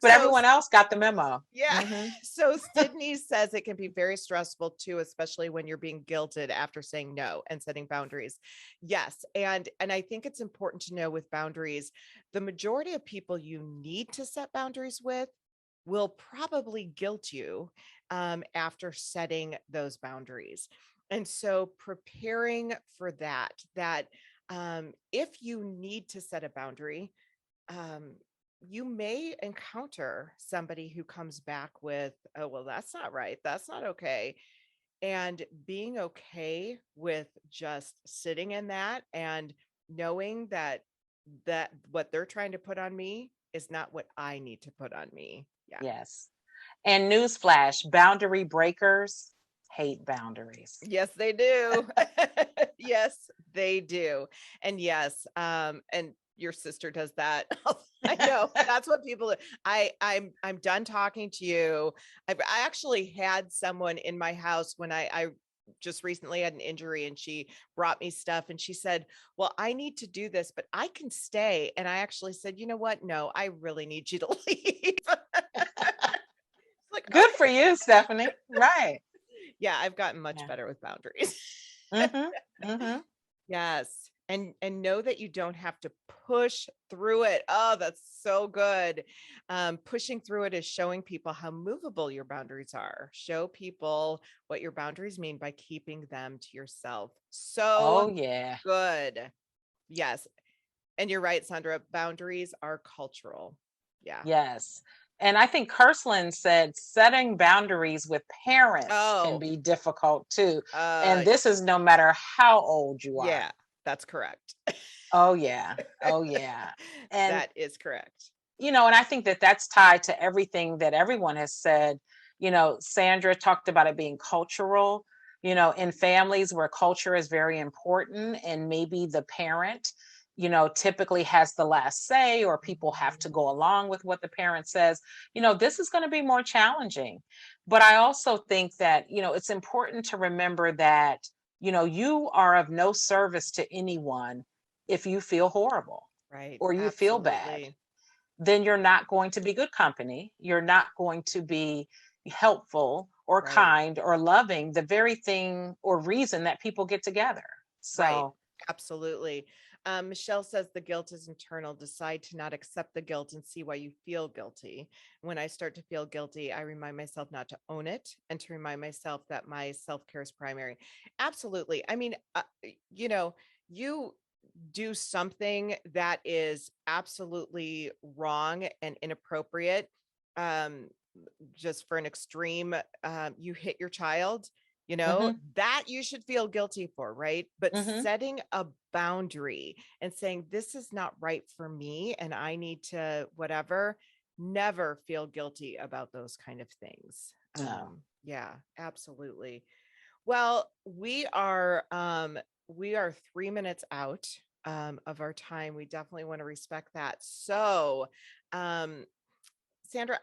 But So, everyone else got the memo. yeah. Hmm. So Sydney says it can be very stressful too, especially when you're being guilted after saying no and setting boundaries. Yes. And I think it's important to know with boundaries, the majority of people you need to set boundaries with will probably guilt you after setting those boundaries. And so preparing for that if you need to set a boundary, um, you may encounter somebody who comes back with, oh, well, that's not right. That's not okay. And being okay with just sitting in that and knowing that what they're trying to put on me is not what I need to put on me. Yeah. Yes. And newsflash, boundary breakers hate boundaries. Yes, they do. Yes, they do. And yes, and your sister does that. I know that's what people I'm done talking to you. I actually had someone in my house when I just recently had an injury and she brought me stuff and she said, well, I need to do this, but I can stay. And I actually said, you know what? No, I really need you to leave. Like, Good for you, Stephanie. Right. yeah, I've gotten much Yeah. better with boundaries. Hmm. Hmm. Yes. And know that you don't have to push through it. Oh, that's so good. Pushing through it is showing people how movable your boundaries are. Show people what your boundaries mean by keeping them to yourself. So Oh yeah. good. Yes. And you're right, Sandra. Boundaries are cultural. Yeah. Yes. And I think Kirstland said setting boundaries with parents can Oh, be difficult too. And this is no matter how old you are. yeah, that's correct. Oh, yeah. Oh, yeah. And, That is correct. and I think that that's tied to everything that everyone has said. Sandra talked about it being cultural, in families where culture is very important and maybe the parent, typically has the last say or people have to Mhm. go along with what the parent says. This is going to be more challenging. But I also think that, it's important to remember that, you are of no service to anyone if you feel horrible Right. or you feel bad. Absolutely. Then you're not going to be good company. You're not going to be helpful or Right. kind or loving, the very thing or reason that people get together. Right. So, Absolutely. Michelle says the guilt is internal. Decide to not accept the guilt and see why you feel guilty. When I start to feel guilty, I remind myself not to own it and to remind myself that my self-care is primary. Absolutely. I mean, you do something that is absolutely wrong and inappropriate, um, just for an extreme, you hit your child, Mm-hmm. that you should feel guilty for, right? But Mm-hmm. setting a boundary and saying, this is not right for me and I need to whatever, never feel guilty about those kind of things. No. Yeah, absolutely. Well, we are 3 minutes out of our time. We definitely want to respect that. So, um, Sandra,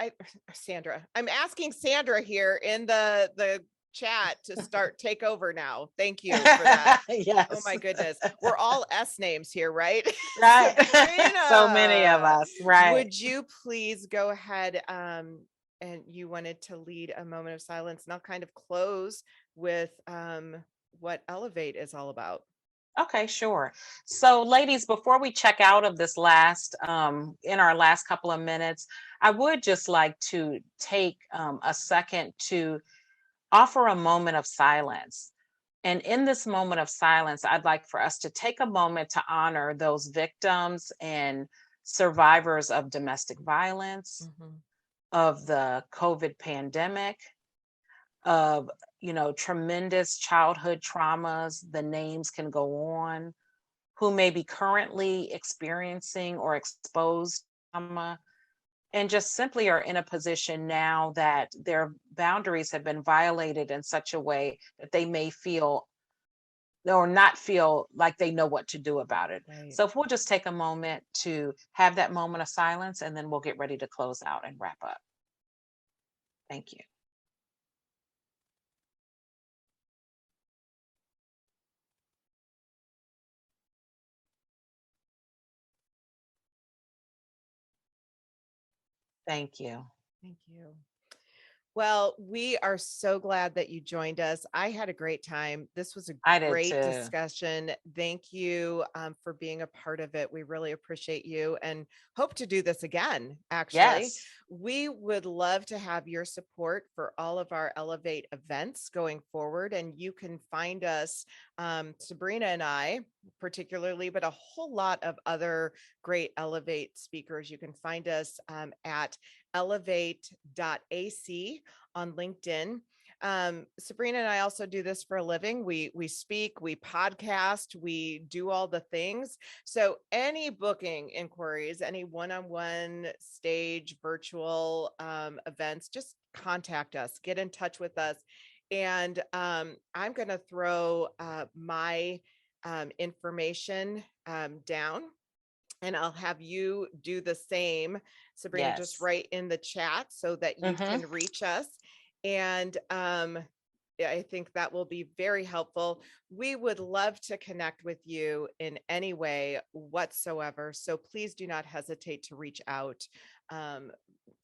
I'm asking Sandra here in the chat to take over now. Thank you for that. Oh Yes. my goodness. We're all S names here, right? Right. So many of Sabrina, us. Right. would you please go ahead, and you wanted to lead a moment of silence, and I'll kind of close with what Elevate is all about. Okay, sure. So, ladies, before we check out of this in our last couple of minutes, I would just like to take a second to offer a moment of silence. And in this moment of silence, I'd like for us to take a moment to honor those victims and survivors of domestic violence, Mm-hmm. of the COVID pandemic, of tremendous childhood traumas. The names can go on, who may be currently experiencing or exposed to trauma, and just simply are in a position now that their boundaries have been violated in such a way that they may feel or not feel like they know what to do about it. Right. So if we'll just take a moment to have that moment of silence, and then we'll get ready to close out and wrap up. Thank you. Thank you. Thank you. Well, we are so glad that you joined us. I had a great time. This was a I did great too. discussion. Thank you, for being a part of it. We really appreciate you and hope to do this again. Actually, Yes. we would love to have your support for all of our Elevate events going forward. And you can find us, Sabrina and I, particularly, but a whole lot of other great Elevate speakers. You can find us at Elevate.ac on LinkedIn. Sabrina and I also do this for a living. We speak, we podcast, we do all the things. So any booking inquiries, any one-on-one stage, virtual events, just contact us, get in touch with us. And I'm going to throw my information down, and I'll have you do the same, Sabrina, just Yes. write in the chat so that you Mm-hmm. can reach us. And I think that will be very helpful. We would love to connect with you in any way whatsoever. So please do not hesitate to reach out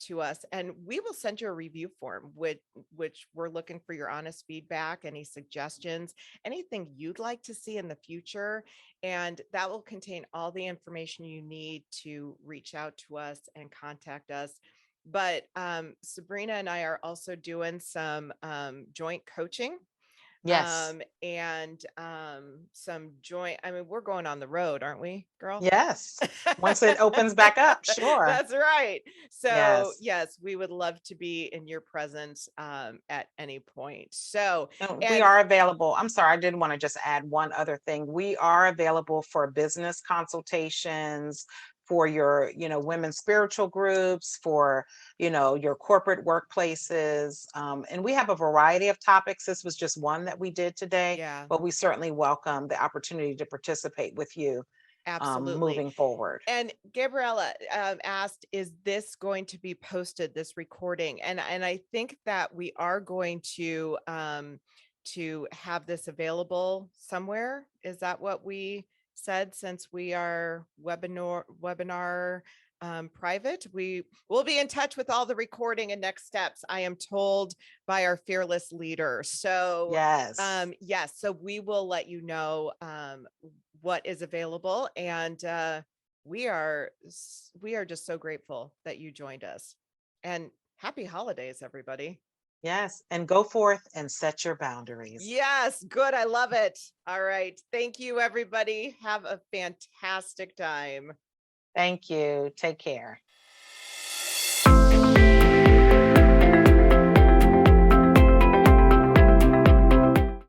to us, and we will send you a review form, which we're looking for your honest feedback, any suggestions, anything you'd like to see in the future. And that will contain all the information you need to reach out to us and contact us. But Sabrina and I are also doing some joint coaching, Yes. and some joint. I mean, we're going on the road, aren't we, girl? Yes. Once it opens back up, sure. That's right. So Yes. yes, we would love to be in your presence at any point. So, And we and are available. I'm sorry, I did want to just add one other thing. We are available for business consultations, for your, women's spiritual groups, for, your corporate workplaces. And we have a variety of topics. This was just one that we did today, yeah, but we certainly welcome the opportunity to participate with you absolutely. moving forward. And Gabriella asked, "Is this going to be posted? This recording?" And I think that we are going to have this available somewhere. Is that what we said? Since we are webinar private. We will be in touch with all the recording and next steps, I am told by our fearless leader. So yes, yes, so we will let you know what is available, and we are just so grateful that you joined us, and happy holidays, everybody. yes. And go forth and set your boundaries. Yes, good. I love it. All right. Thank you, everybody. Have a fantastic time. Thank you. Take care.